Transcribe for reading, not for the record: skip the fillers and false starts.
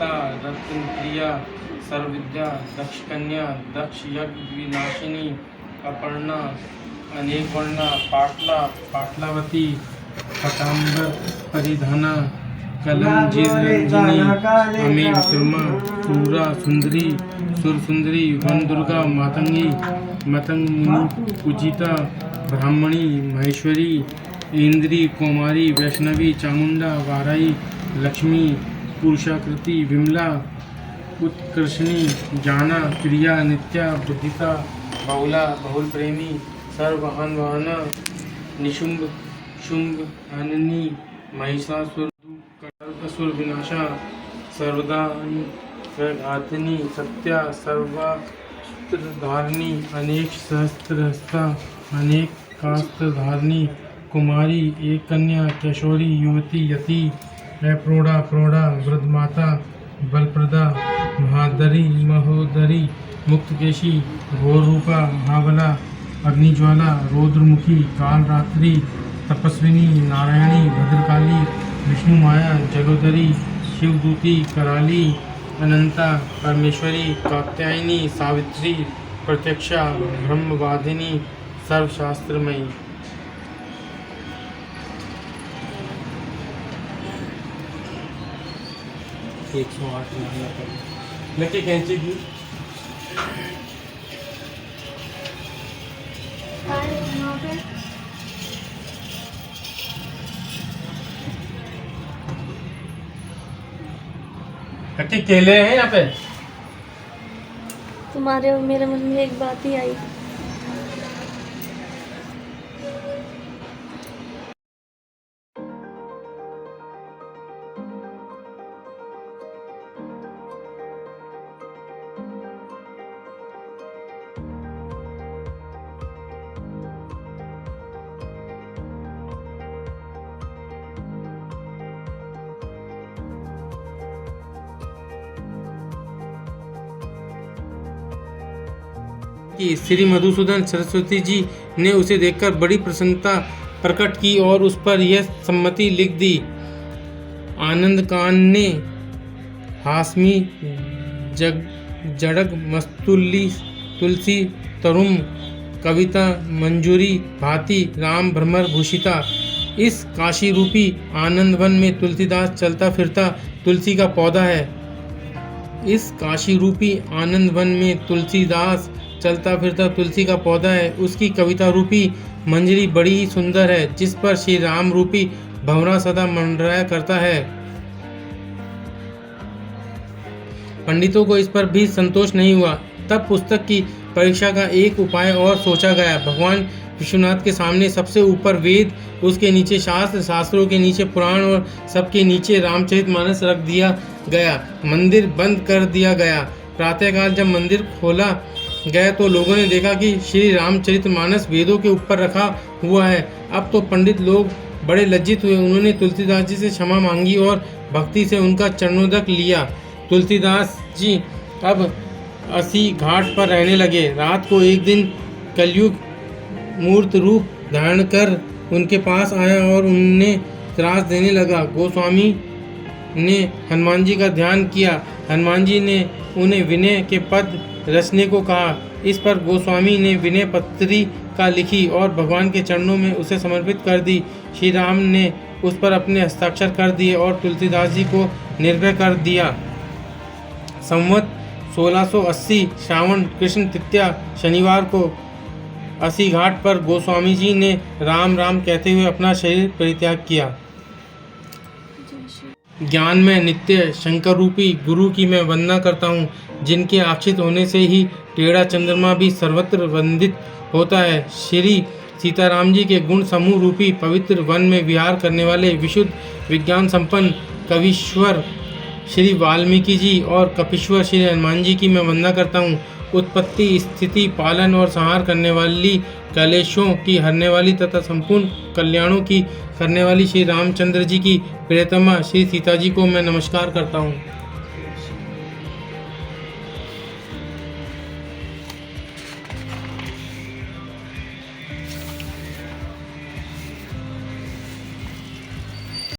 अनंता रत्न प्रिया सर्वविद्या दक्ष कन्या दक्ष यज्ञ विनाशिनी अपर्णा अनेक वर्णा पाटला पाटलावती पटाम्बर परिधाना कलंजिनी अमे विक्रमा पूरा सुंदरी सुर सुंदरी वन दुर्गा मातंगी मतंग मुनि पूजिता ब्राह्मणी महेश्वरी इंद्री कुमारी वैष्णवी चामुंडा वाराई लक्ष्मी पुरुषाकृति विमला उत्कर्षणी जाना प्रिया नित्या बुद्धिता बहुला बहुल प्रेमी सर्वहन वहना निशुंभ शुंभ हननी महिषासुर कटरसुर विनाशा सर्वदा घातनी सत्या सर्वास्त्रधारिणी अनेक सहस्त्रहस्ता अनेक कास्त्रधारिणी कुमारी एक कन्या किशोरी युवती यति प्रौढ़ा प्रौढ़ा वृद्धमाता बलप्रदा महादरी महोदरी मुक्तकेशी घोरूपा महाबला अग्निज्वाला रौद्रमुखी कालरात्रि तपस्विनी नारायणी भद्रकाली विष्णु माया जलोदरी शिवदूती कराली अनंता परमेश्वरी कात्यायनी सावित्री प्रत्यक्षा ब्रह्मवादिनी सर्वशास्त्रमयी। एक 108 लेके कैंची दी कट्टी केले हैं यहाँ पे। तुम्हारे और मेरे मन में एक बात ही आई। कि श्री मधुसूदन सरस्वती जी ने उसे देखकर बड़ी प्रसन्नता प्रकट की और उस पर यह सम्मति लिख दी। आनंद कान ने हासमी जड़ग मस्तुल्ली तुलसी तरुम कविता मंजूरी भांति राम भ्रमर भूषिता। इस काशी रूपी आनंद वन में तुलसीदास चलता फिरता तुलसी का पौधा है। इस काशी रूपी आनंद वन में तुलसीदास चलता फिरता तुलसी का पौधा है। उसकी कविता रूपी मंजरी बड़ी ही सुंदर है, जिस पर श्री राम रूपी भंवरा सदा मंडराया करता है। पंडितों को इस पर भी संतोष नहीं हुआ। तब पुस्तक की परीक्षा का एक उपाय और सोचा गया। भगवान विश्वनाथ के सामने सबसे ऊपर वेद, उसके नीचे शास्त्र, शास्त्रों के नीचे पुराण और सबके नीचे रामचरितमानस रख दिया गया। मंदिर बंद कर दिया गया। प्रातःकाल जब मंदिर खोला गया तो लोगों ने देखा कि श्री रामचरितमानस वेदों के ऊपर रखा हुआ है। अब तो पंडित लोग बड़े लज्जित हुए। उन्होंने तुलसीदास जी से क्षमा मांगी और भक्ति से उनका चरणोदक लिया। तुलसीदास जी अब असी घाट पर रहने लगे। रात को एक दिन कलयुग मूर्त रूप धारण कर उनके पास आया और उन्हें त्रास देने लगा। गोस्वामी ने हनुमान जी का ध्यान किया। हनुमान जी ने उन्हें विनय के पद रचने को कहा। इस पर गोस्वामी ने विनय पत्रिका लिखी और भगवान के चरणों में उसे समर्पित कर दी। श्री राम ने उस पर अपने हस्ताक्षर कर दिए और तुलसीदास जी को निर्भय कर दिया। संवत 1680 श्रावण कृष्ण तृतीया शनिवार को असी घाट पर गोस्वामी जी ने राम राम कहते हुए अपना शरीर परित्याग किया। ज्ञान में नित्य शंकर रूपी गुरु की मैं वंदना करता हूँ, जिनके आश्रित होने से ही टेढ़ा चंद्रमा भी सर्वत्र वंदित होता है। श्री सीताराम जी के गुण समूह रूपी पवित्र वन में विहार करने वाले विशुद्ध विज्ञान संपन्न कवीश्वर श्री वाल्मीकि जी और कपीश्वर श्री हनुमान जी की मैं वंदना करता हूँ। उत्पत्ति स्थिति पालन और संहार करने वाली, कलेशों की हरने वाली तथा संपूर्ण कल्याणों की करने वाली श्री रामचंद्र जी की प्रियतमा श्री सीता जी को मैं नमस्कार करता हूँ।